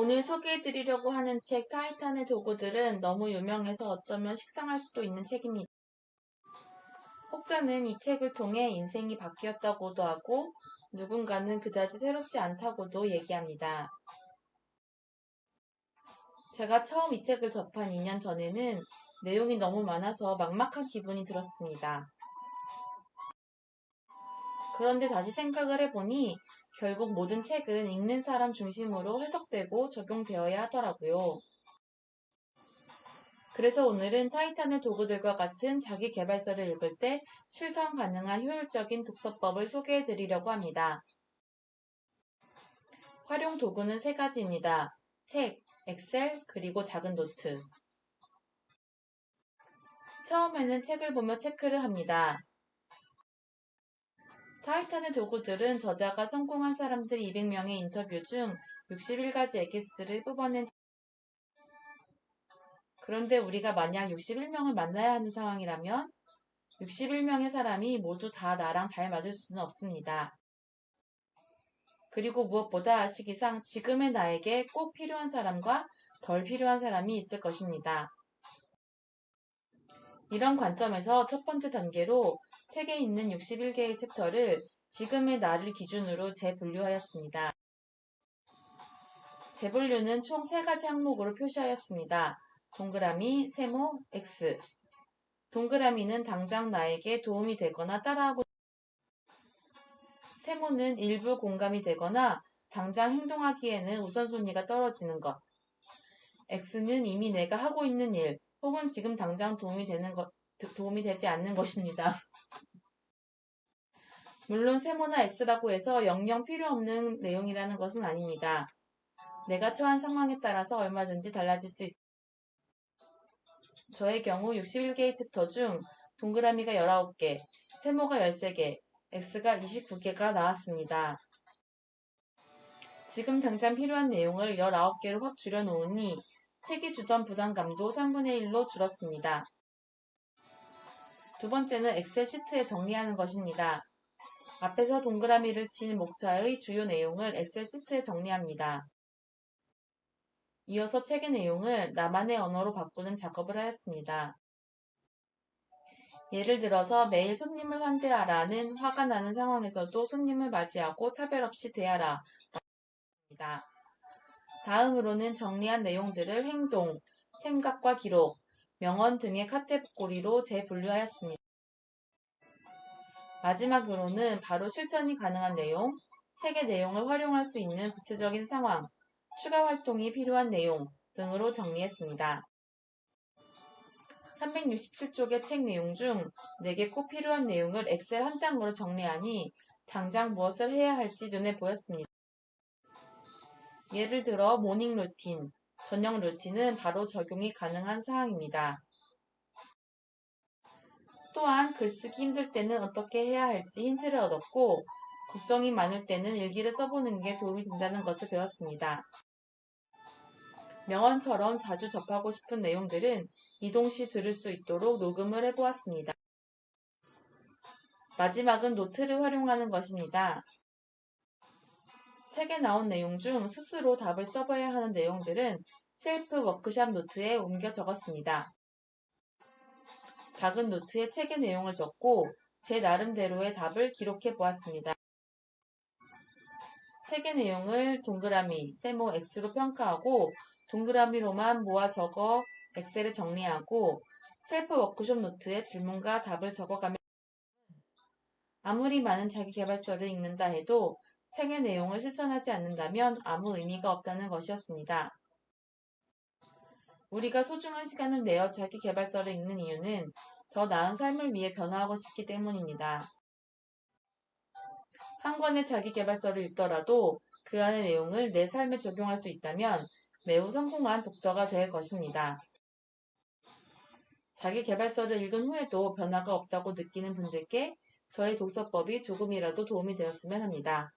오늘 소개해드리려고 하는 책 타이탄의 도구들은 너무 유명해서 어쩌면 식상할 수도 있는 책입니다. 혹자는 이 책을 통해 인생이 바뀌었다고도 하고 누군가는 그다지 새롭지 않다고도 얘기합니다. 제가 처음 이 책을 접한 2년 전에는 내용이 너무 많아서 막막한 기분이 들었습니다. 그런데 다시 생각을 해보니 결국 모든 책은 읽는 사람 중심으로 해석되고 적용되어야 하더라고요. 그래서 오늘은 타이탄의 도구들과 같은 자기계발서를 읽을 때 실천 가능한 효율적인 독서법을 소개해 드리려고 합니다. 활용 도구는 3가지입니다. 책, 엑셀, 그리고 작은 노트. 처음에는 책을 보며 체크를 합니다. 타이탄의 도구들은 저자가 성공한 사람들 200명의 인터뷰 중 61가지 에기스를 뽑아낸. 그런데 우리가 만약 61명을 만나야 하는 상황이라면 61명의 사람이 모두 다 나랑 잘 맞을 수는 없습니다. 그리고 무엇보다 시기상 지금의 나에게 꼭 필요한 사람과 덜 필요한 사람이 있을 것입니다. 이런 관점에서 첫 번째 단계로 책에 있는 61개의 챕터를 지금의 나를 기준으로 재분류하였습니다. 재분류는 총 3가지 항목으로 표시하였습니다. 동그라미, 세모, X. 동그라미는 당장 나에게 도움이 되거나 따라하고, 세모는 일부 공감이 되거나 당장 행동하기에는 우선순위가 떨어지는 것. X는 이미 내가 하고 있는 일 혹은 지금 당장 도움이 되지 않는 것입니다. 물론 세모나 X라고 해서 영영 필요 없는 내용이라는 것은 아닙니다. 내가 처한 상황에 따라서 얼마든지 달라질 수 있습니다. 저의 경우 61개의 챕터 중 동그라미가 19개, 세모가 13개, X가 29개가 나왔습니다. 지금 당장 필요한 내용을 19개로 확 줄여놓으니 책이 주던 부담감도 3분의 1로 줄었습니다. 두 번째는 엑셀 시트에 정리하는 것입니다. 앞에서 동그라미를 친 목차의 주요 내용을 엑셀 시트에 정리합니다. 이어서 책의 내용을 나만의 언어로 바꾸는 작업을 하였습니다. 예를 들어서 매일 손님을 환대하라는 화가 나는 상황에서도 손님을 맞이하고 차별 없이 대하라. 다음으로는 정리한 내용들을 행동, 생각과 기록, 명언 등의 카테고리로 재분류하였습니다. 마지막으로는 바로 실천이 가능한 내용, 책의 내용을 활용할 수 있는 구체적인 상황, 추가 활동이 필요한 내용 등으로 정리했습니다. 367쪽의 책 내용 중 내게 꼭 필요한 내용을 엑셀 한 장으로 정리하니 당장 무엇을 해야 할지 눈에 보였습니다. 예를 들어 모닝 루틴, 저녁 루틴은 바로 적용이 가능한 사항입니다. 또한 글쓰기 힘들 때는 어떻게 해야 할지 힌트를 얻었고 걱정이 많을 때는 일기를 써보는 게 도움이 된다는 것을 배웠습니다. 명언처럼 자주 접하고 싶은 내용들은 이동 시 들을 수 있도록 녹음을 해보았습니다. 마지막은 노트를 활용하는 것입니다. 책에 나온 내용 중 스스로 답을 써봐야 하는 내용들은 셀프 워크샵 노트에 옮겨 적었습니다. 작은 노트에 책의 내용을 적고 제 나름대로의 답을 기록해 보았습니다. 책의 내용을 동그라미, 세모, X로 평가하고 동그라미로만 모아 적어 엑셀에 정리하고 셀프 워크숍 노트에 질문과 답을 적어가며 아무리 많은 자기계발서를 읽는다 해도 책의 내용을 실천하지 않는다면 아무 의미가 없다는 것이었습니다. 우리가 소중한 시간을 내어 자기계발서를 읽는 이유는 더 나은 삶을 위해 변화하고 싶기 때문입니다. 한 권의 자기계발서를 읽더라도 그 안의 내용을 내 삶에 적용할 수 있다면 매우 성공한 독서가 될 것입니다. 자기계발서를 읽은 후에도 변화가 없다고 느끼는 분들께 저의 독서법이 조금이라도 도움이 되었으면 합니다.